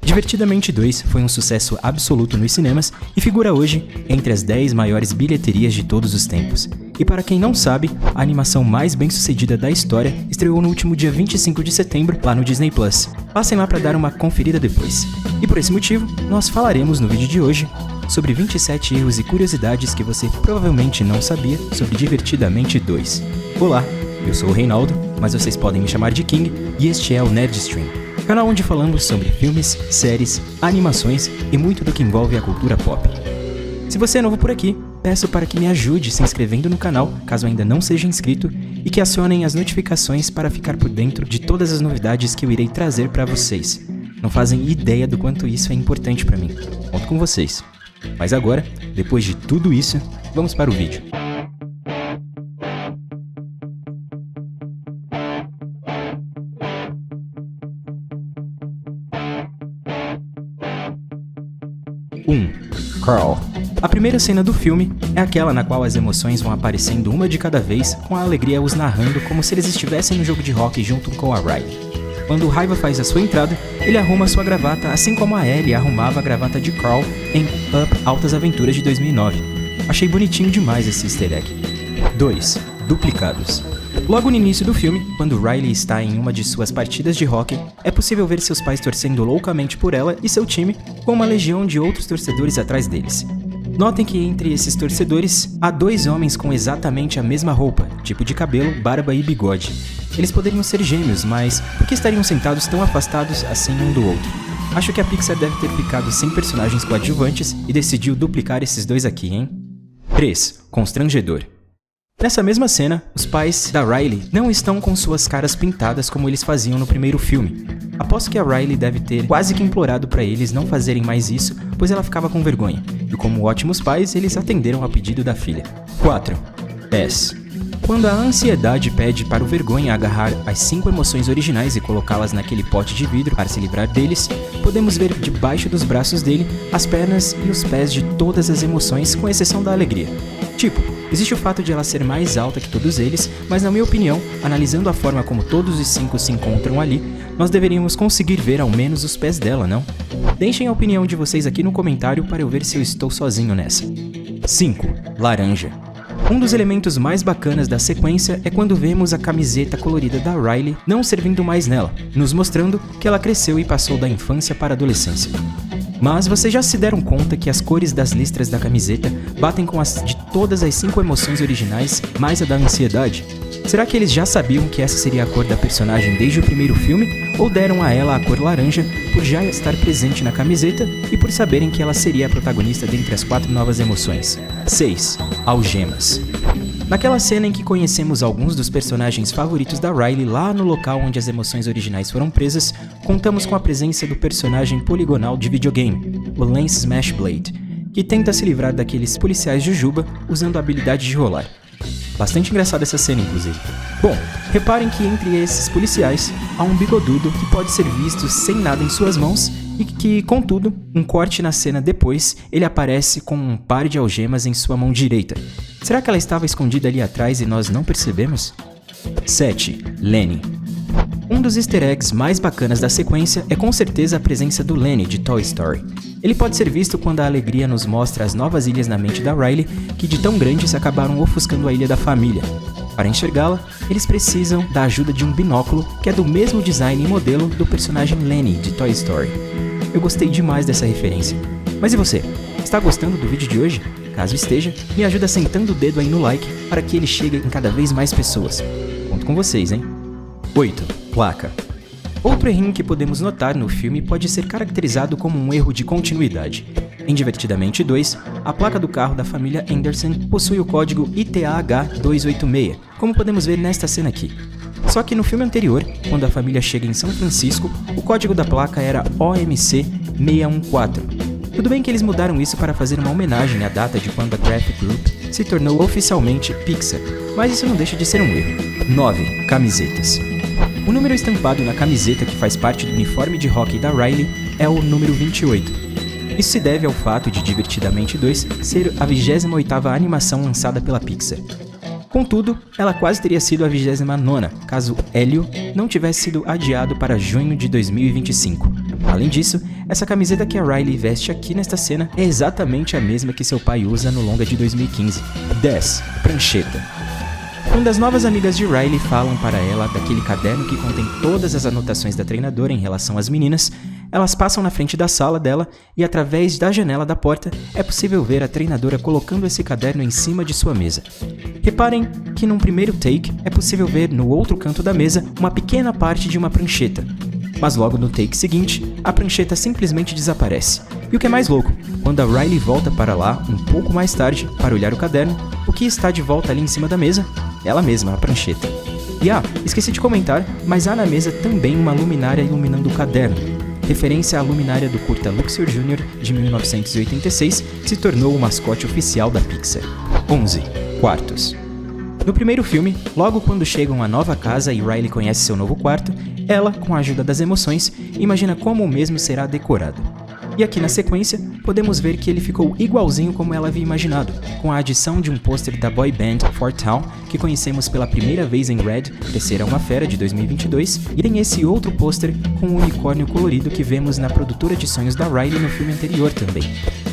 Divertidamente 2 foi um sucesso absoluto nos cinemas e figura hoje entre as 10 maiores bilheterias de todos os tempos. E para quem não sabe, a animação mais bem-sucedida da história estreou no último dia 25 de setembro lá no Disney+. Passem lá para dar uma conferida depois. E por esse motivo, nós falaremos no vídeo de hoje sobre 27 erros e curiosidades que você provavelmente não sabia sobre Divertidamente 2. Olá, eu sou o Reinaldo, mas vocês podem me chamar de King e este é o Nerdstream, canal onde falamos sobre filmes, séries, animações e muito do que envolve a cultura pop. Se você é novo por aqui, peço para que me ajude se inscrevendo no canal, caso ainda não seja inscrito, e que acionem as notificações para ficar por dentro de todas as novidades que eu irei trazer para vocês. Não fazem ideia do quanto isso é importante para mim. Conto com vocês. Mas agora, depois de tudo isso, vamos para o vídeo. Carl. A primeira cena do filme é aquela na qual as emoções vão aparecendo uma de cada vez, com a alegria os narrando como se eles estivessem no jogo de rock junto com a Riley. Quando o Raiva faz a sua entrada, ele arruma sua gravata, assim como a Ellie arrumava a gravata de Carl em Up Altas Aventuras de 2009. Achei bonitinho demais esse easter egg. 2. Duplicados. Logo no início do filme, quando Riley está em uma de suas partidas de hóquei, é possível ver seus pais torcendo loucamente por ela e seu time, com uma legião de outros torcedores atrás deles. Notem que entre esses torcedores, há 2 homens com exatamente a mesma roupa, tipo de cabelo, barba e bigode. Eles poderiam ser gêmeos, mas por que estariam sentados tão afastados assim um do outro? Acho que a Pixar deve ter ficado sem personagens coadjuvantes e decidiu duplicar esses 2 aqui, hein? 3. Constrangedor. Nessa mesma cena, os pais da Riley não estão com suas caras pintadas como eles faziam no primeiro filme. Aposto que a Riley deve ter quase que implorado para eles não fazerem mais isso, pois ela ficava com vergonha. E como ótimos pais, eles atenderam ao pedido da filha. 4. S. Quando a ansiedade pede para o vergonha agarrar as 5 emoções originais e colocá-las naquele pote de vidro para se livrar deles, podemos ver debaixo dos braços dele as pernas e os pés de todas as emoções, com exceção da alegria. Tipo, existe o fato de ela ser mais alta que todos eles, mas na minha opinião, analisando a forma como todos os 5 se encontram ali, nós deveríamos conseguir ver ao menos os pés dela, não? Deixem a opinião de vocês aqui no comentário para eu ver se eu estou sozinho nessa. 5. Laranja. Um dos elementos mais bacanas da sequência é quando vemos a camiseta colorida da Riley não servindo mais nela, nos mostrando que ela cresceu e passou da infância para a adolescência. Mas vocês já se deram conta que as cores das listras da camiseta batem com as de todas as 5 emoções originais, mais a da ansiedade? Será que eles já sabiam que essa seria a cor da personagem desde o primeiro filme, ou deram a ela a cor laranja por já estar presente na camiseta e por saberem que ela seria a protagonista dentre as 4 novas emoções? 6. Algemas. Naquela cena em que conhecemos alguns dos personagens favoritos da Riley lá no local onde as emoções originais foram presas, contamos com a presença do personagem poligonal de videogame, o Lance Smashblade, que tenta se livrar daqueles policiais Jujuba usando a habilidade de rolar. Bastante engraçada essa cena, inclusive. Bom, reparem que entre esses policiais há um bigodudo que pode ser visto sem nada em suas mãos e que, contudo, um corte na cena depois, ele aparece com um par de algemas em sua mão direita. Será que ela estava escondida ali atrás e nós não percebemos? 7. Lenny. Um dos easter eggs mais bacanas da sequência é com certeza a presença do Lenny de Toy Story. Ele pode ser visto quando a alegria nos mostra as novas ilhas na mente da Riley, que de tão grandes acabaram ofuscando a ilha da família. Para enxergá-la, eles precisam da ajuda de um binóculo, que é do mesmo design e modelo do personagem Lenny de Toy Story. Eu gostei demais dessa referência. Mas e você? Está gostando do vídeo de hoje? Caso esteja, me ajuda sentando o dedo aí no like para que ele chegue em cada vez mais pessoas. Conto com vocês, hein? 8. Placa. Outro errinho que podemos notar no filme pode ser caracterizado como um erro de continuidade. Em Divertidamente 2, a placa do carro da família Anderson possui o código ITAH286, como podemos ver nesta cena aqui. Só que no filme anterior, quando a família chega em São Francisco, o código da placa era OMC614. Tudo bem que eles mudaram isso para fazer uma homenagem à data de quando a Graphic Group se tornou oficialmente Pixar, mas isso não deixa de ser um erro. 9. Camisetas. O número estampado na camiseta que faz parte do uniforme de hóquei da Riley é o número 28. Isso se deve ao fato de Divertidamente 2 ser a 28ª animação lançada pela Pixar. Contudo, ela quase teria sido a 29ª, caso Hélio não tivesse sido adiado para junho de 2025. Além disso, essa camiseta que a Riley veste aqui nesta cena é exatamente a mesma que seu pai usa no longa de 2015. 10. Prancheta. Quando as novas amigas de Riley falam para ela daquele caderno que contém todas as anotações da treinadora em relação às meninas, elas passam na frente da sala dela e através da janela da porta é possível ver a treinadora colocando esse caderno em cima de sua mesa. Reparem que num primeiro take é possível ver no outro canto da mesa uma pequena parte de uma prancheta. Mas logo no take seguinte, a prancheta simplesmente desaparece. E o que é mais louco, quando a Riley volta para lá um pouco mais tarde para olhar o caderno, o que está de volta ali em cima da mesa? Ela mesma, a prancheta. E esqueci de comentar, mas há na mesa também uma luminária iluminando o caderno, referência à luminária do curta Luxor Jr. de 1986, que se tornou o mascote oficial da Pixar. 11. Quartos. No primeiro filme, logo quando chegam à nova casa e Riley conhece seu novo quarto, ela, com a ajuda das emoções, imagina como o mesmo será decorado. E aqui na sequência, podemos ver que ele ficou igualzinho como ela havia imaginado, com a adição de um pôster da boy band Four Town, que conhecemos pela primeira vez em Red, Crescer é uma Fera, de 2022, e tem esse outro pôster com o unicórnio colorido que vemos na produtora de sonhos da Riley no filme anterior também.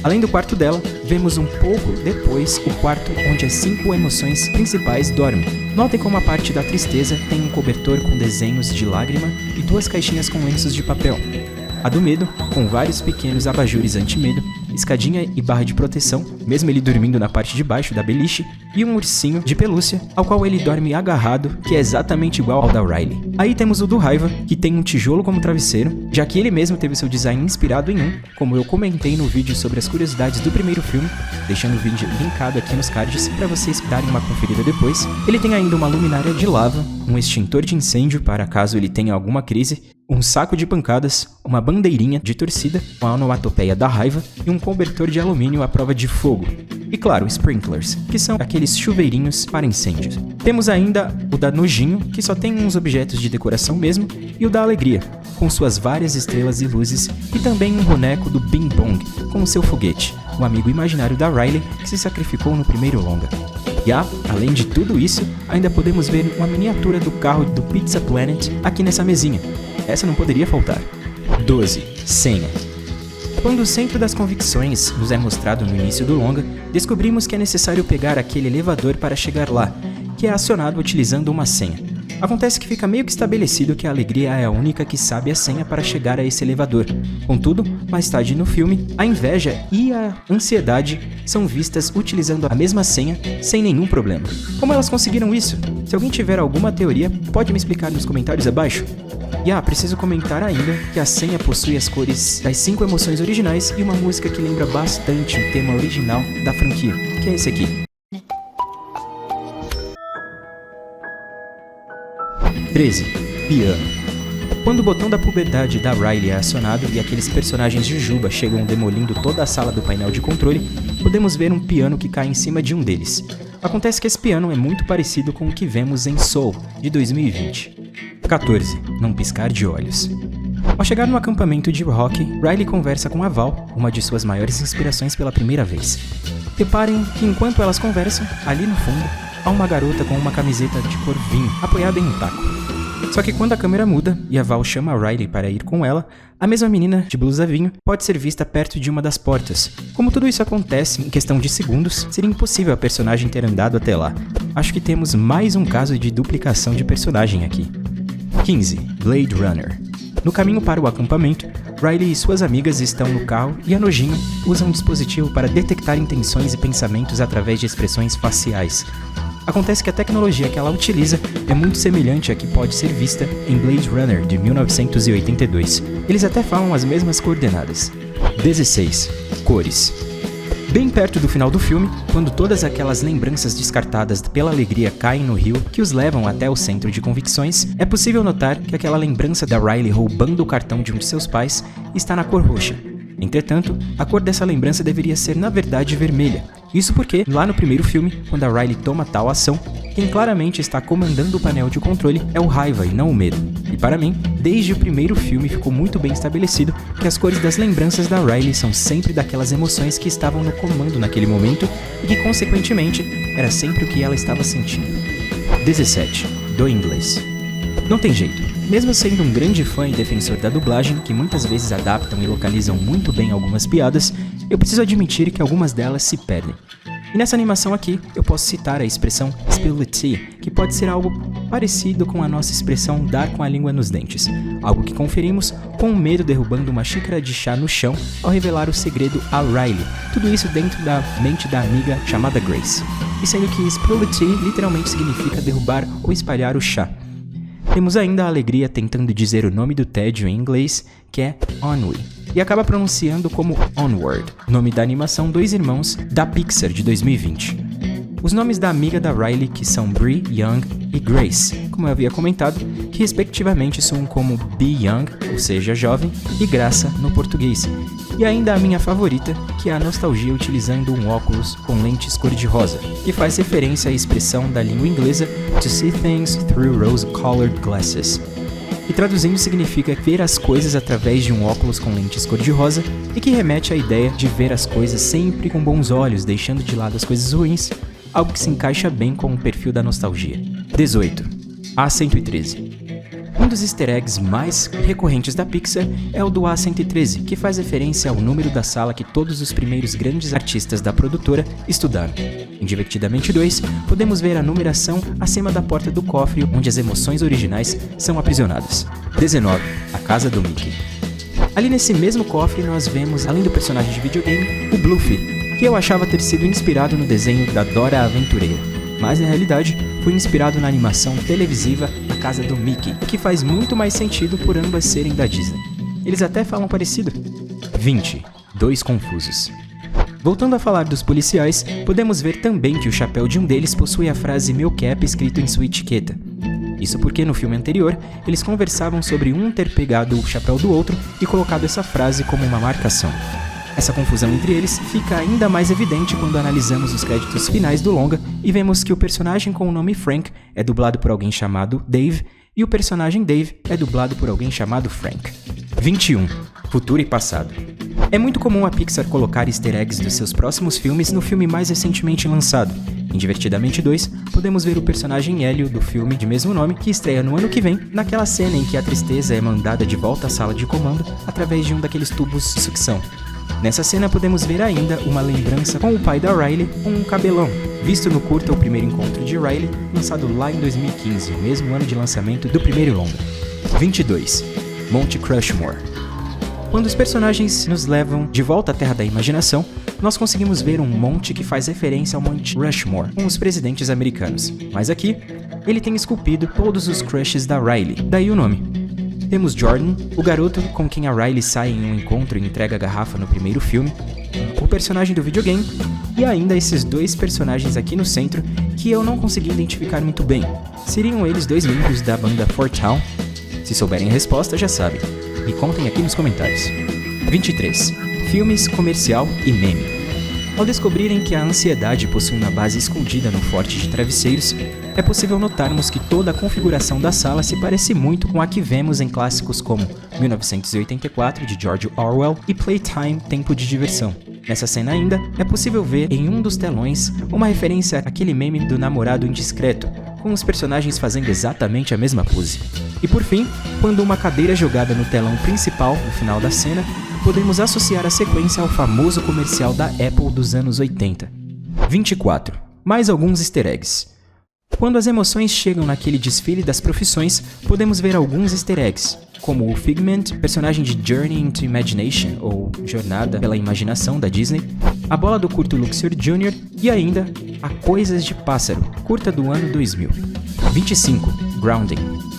Além do quarto dela, vemos um pouco depois o quarto onde as 5 emoções principais dormem. Notem como a parte da tristeza tem um cobertor com desenhos de lágrima e 2 caixinhas com lenços de papel. A do medo, com vários pequenos abajures anti-medo, escadinha e barra de proteção, mesmo ele dormindo na parte de baixo da beliche, e um ursinho de pelúcia, ao qual ele dorme agarrado, que é exatamente igual ao da Riley. Aí temos o do Raiva, que tem um tijolo como travesseiro, já que ele mesmo teve seu design inspirado em um, como eu comentei no vídeo sobre as curiosidades do primeiro filme, deixando o vídeo linkado aqui nos cards para vocês darem uma conferida depois. Ele tem ainda uma luminária de lava, um extintor de incêndio para caso ele tenha alguma crise, um saco de pancadas, uma bandeirinha de torcida com a onomatopeia da raiva e um cobertor de alumínio à prova de fogo. E claro, sprinklers, que são aqueles chuveirinhos para incêndios. Temos ainda o da nojinho, que só tem uns objetos de decoração mesmo, e o da alegria, com suas várias estrelas e luzes, e também um boneco do Bing Bong, com o seu foguete, o amigo imaginário da Riley que se sacrificou no primeiro longa. E além de tudo isso, ainda podemos ver uma miniatura do carro do Pizza Planet aqui nessa mesinha. Essa não poderia faltar. 12. Senha. Quando o centro das convicções nos é mostrado no início do longa, descobrimos que é necessário pegar aquele elevador para chegar lá, que é acionado utilizando uma senha. Acontece que fica meio que estabelecido que a alegria é a única que sabe a senha para chegar a esse elevador. Contudo, mais tarde no filme, a inveja e a ansiedade são vistas utilizando a mesma senha sem nenhum problema. Como elas conseguiram isso? Se alguém tiver alguma teoria, pode me explicar nos comentários abaixo. E preciso comentar ainda que a senha possui as cores das 5 emoções originais e uma música que lembra bastante o tema original da franquia, que é esse aqui. 13. Piano. Quando o botão da puberdade da Riley é acionado e aqueles personagens de Juba chegam demolindo toda a sala do painel de controle, podemos ver um piano que cai em cima de um deles. Acontece que esse piano é muito parecido com o que vemos em Soul, de 2020. 14. Num piscar de olhos. Ao chegar no acampamento de Rocky, Riley conversa com a Val, uma de suas maiores inspirações pela primeira vez. Reparem que enquanto elas conversam, ali no fundo, há uma garota com uma camiseta de cor vinho, apoiada em um taco. Só que quando a câmera muda e a Val chama a Riley para ir com ela, a mesma menina de blusa vinho pode ser vista perto de uma das portas. Como tudo isso acontece em questão de segundos, seria impossível a personagem ter andado até lá. Acho que temos mais um caso de duplicação de personagem aqui. 15. Blade Runner. No caminho para o acampamento, Riley e suas amigas estão no carro e a Nojinho usa um dispositivo para detectar intenções e pensamentos através de expressões faciais. Acontece que a tecnologia que ela utiliza é muito semelhante à que pode ser vista em Blade Runner de 1982. Eles até falam as mesmas coordenadas. 16. Cores. Bem perto do final do filme, quando todas aquelas lembranças descartadas pela alegria caem no rio que os levam até o centro de convicções, é possível notar que aquela lembrança da Riley roubando o cartão de um de seus pais está na cor roxa. Entretanto, a cor dessa lembrança deveria ser na verdade vermelha. Isso porque, lá no primeiro filme, quando a Riley toma tal ação, quem claramente está comandando o painel de controle é o Raiva e não o medo. E para mim, desde o primeiro filme ficou muito bem estabelecido que as cores das lembranças da Riley são sempre daquelas emoções que estavam no comando naquele momento e que, consequentemente, era sempre o que ela estava sentindo. 17. Do inglês. Não tem jeito. Mesmo sendo um grande fã e defensor da dublagem, que muitas vezes adaptam e localizam muito bem algumas piadas, eu preciso admitir que algumas delas se perdem. E nessa animação aqui, eu posso citar a expressão spill the tea, que pode ser algo parecido com a nossa expressão dar com a língua nos dentes, algo que conferimos com o medo derrubando uma xícara de chá no chão ao revelar o segredo a Riley, tudo isso dentro da mente da amiga chamada Grace. E sendo que spill the tea literalmente significa derrubar ou espalhar o chá. Temos ainda a alegria tentando dizer o nome do tédio em inglês, que é Ennui, e acaba pronunciando como Onward, nome da animação Dois Irmãos da Pixar de 2020. Os nomes da amiga da Riley, que são Bree, Young e Grace, como eu havia comentado, que respectivamente soam como Be Young, ou seja, jovem, e Graça no português. E ainda a minha favorita, que é a nostalgia utilizando um óculos com lentes cor-de-rosa, que faz referência à expressão da língua inglesa to see things through rose-colored glasses. E traduzindo significa ver as coisas através de um óculos com lentes cor-de-rosa e que remete à ideia de ver as coisas sempre com bons olhos, deixando de lado as coisas ruins, algo que se encaixa bem com o perfil da nostalgia. 18. A113. Um dos easter eggs mais recorrentes da Pixar é o do A113, que faz referência ao número da sala que todos os primeiros grandes artistas da produtora estudaram. Em Divertidamente 2, podemos ver a numeração acima da porta do cofre onde as emoções originais são aprisionadas. 19. A Casa do Mickey. Ali nesse mesmo cofre nós vemos, além do personagem de videogame, o Bluffy, que eu achava ter sido inspirado no desenho da Dora Aventureira, mas na realidade foi inspirado na animação televisiva A Casa do Mickey, que faz muito mais sentido por ambas serem da Disney. Eles até falam parecido. 20. Dois Confusos. Voltando a falar dos policiais, podemos ver também que o chapéu de um deles possui a frase Meu Cap escrito em sua etiqueta. Isso porque no filme anterior, eles conversavam sobre um ter pegado o chapéu do outro e colocado essa frase como uma marcação. Essa confusão entre eles fica ainda mais evidente quando analisamos os créditos finais do longa e vemos que o personagem com o nome Frank é dublado por alguém chamado Dave e o personagem Dave é dublado por alguém chamado Frank. 21. Futuro e passado. É muito comum a Pixar colocar easter eggs dos seus próximos filmes no filme mais recentemente lançado. Em Divertidamente 2, podemos ver o personagem Hélio do filme de mesmo nome, que estreia no ano que vem, naquela cena em que a tristeza é mandada de volta à sala de comando através de um daqueles tubos de sucção. Nessa cena podemos ver ainda uma lembrança com o pai da Riley com um cabelão, visto no curta O Primeiro Encontro de Riley, lançado lá em 2015, o mesmo ano de lançamento do primeiro longa. 22. Monte Crushmore. Quando os personagens nos levam de volta à Terra da Imaginação, nós conseguimos ver um monte que faz referência ao Monte Rushmore, com os presidentes americanos. Mas aqui, ele tem esculpido todos os crushes da Riley, daí o nome. Temos Jordan, o garoto com quem a Riley sai em um encontro e entrega a garrafa no primeiro filme, o personagem do videogame e ainda esses dois personagens aqui no centro que eu não consegui identificar muito bem. Seriam eles dois membros da banda Fort Town? Se souberem a resposta, já sabem. Me contem aqui nos comentários. 23. Filmes, comercial e meme. Ao descobrirem que a ansiedade possui uma base escondida no forte de travesseiros, é possível notarmos que toda a configuração da sala se parece muito com a que vemos em clássicos como 1984, de George Orwell, e Playtime, Tempo de Diversão. Nessa cena ainda, é possível ver em um dos telões uma referência àquele meme do namorado indiscreto, com os personagens fazendo exatamente a mesma pose. E por fim, quando uma cadeira é jogada no telão principal no final da cena, podemos associar a sequência ao famoso comercial da Apple dos anos 80. 24. Mais alguns easter eggs. Quando as emoções chegam naquele desfile das profissões, podemos ver alguns easter eggs, como o Figment, personagem de Journey into Imagination, ou Jornada pela Imaginação da Disney, a bola do curto Luxor Jr. e ainda a Coisas de Pássaro, curta do ano 2000. 25. Grounding.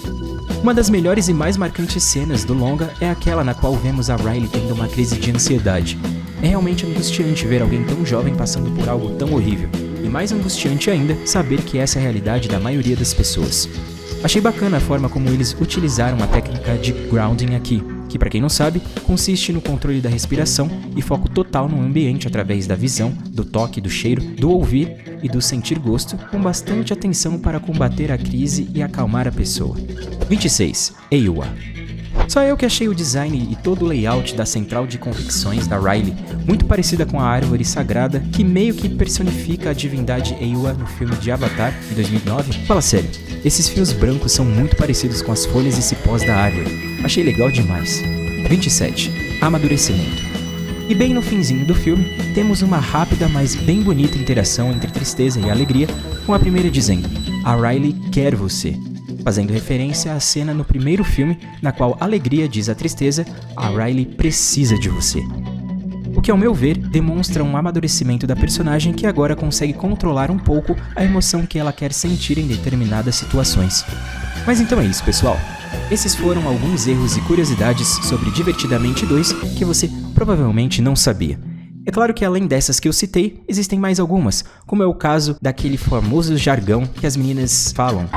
Uma das melhores e mais marcantes cenas do longa é aquela na qual vemos a Riley tendo uma crise de ansiedade. É realmente angustiante ver alguém tão jovem passando por algo tão horrível. E mais angustiante ainda, saber que essa é a realidade da maioria das pessoas. Achei bacana a forma como eles utilizaram a técnica de grounding aqui, que para quem não sabe, consiste no controle da respiração e foco total no ambiente através da visão, do toque, do cheiro, do ouvir e do sentir gosto, com bastante atenção para combater a crise e acalmar a pessoa. 26. Eywa. Só eu que achei o design e todo o layout da central de convicções da Riley muito parecida com a árvore sagrada que meio que personifica a divindade Eywa no filme de Avatar, de 2009. Fala sério, Esses fios brancos são muito parecidos com as folhas e cipós da árvore. Achei legal demais. 27. Amadurecimento. E bem no finzinho do filme, temos uma rápida, mas bem bonita interação entre tristeza e alegria, com a primeira dizendo: "A Riley quer você", fazendo referência à cena no primeiro filme, na qual a alegria diz à tristeza: "A Riley precisa de você". O que, ao meu ver, demonstra um amadurecimento da personagem que agora consegue controlar um pouco a emoção que ela quer sentir em determinadas situações. Mas então é isso, pessoal. Esses foram alguns erros e curiosidades sobre Divertidamente 2 que você provavelmente não sabia. É claro que além dessas que eu citei, existem mais algumas, como é o caso daquele famoso jargão que as meninas falam,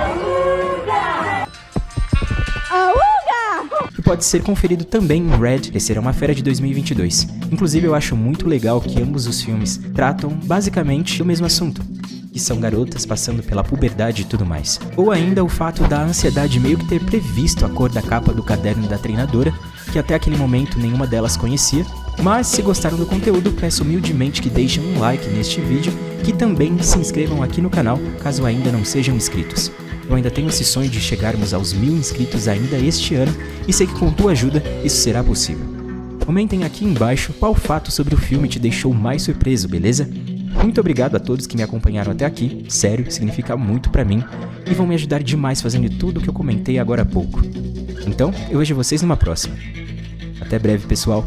que pode ser conferido também em Red, Terceira Uma Fera de 2022. Inclusive eu acho muito legal que ambos os filmes tratam basicamente do mesmo assunto, que são garotas passando pela puberdade e tudo mais. Ou ainda o fato da ansiedade meio que ter previsto a cor da capa do caderno da treinadora, que até aquele momento nenhuma delas conhecia. Mas se gostaram do conteúdo, peço humildemente que deixem um like neste vídeo, que também se inscrevam aqui no canal, caso ainda não sejam inscritos. Eu ainda tenho esse sonho de chegarmos aos 1000 inscritos ainda este ano, e sei que com tua ajuda isso será possível. Comentem aqui embaixo qual fato sobre o filme te deixou mais surpreso, beleza? Muito obrigado a todos que me acompanharam até aqui, sério, significa muito pra mim, e vão me ajudar demais fazendo tudo o que eu comentei agora há pouco. Então, eu vejo vocês numa próxima. Até breve, pessoal.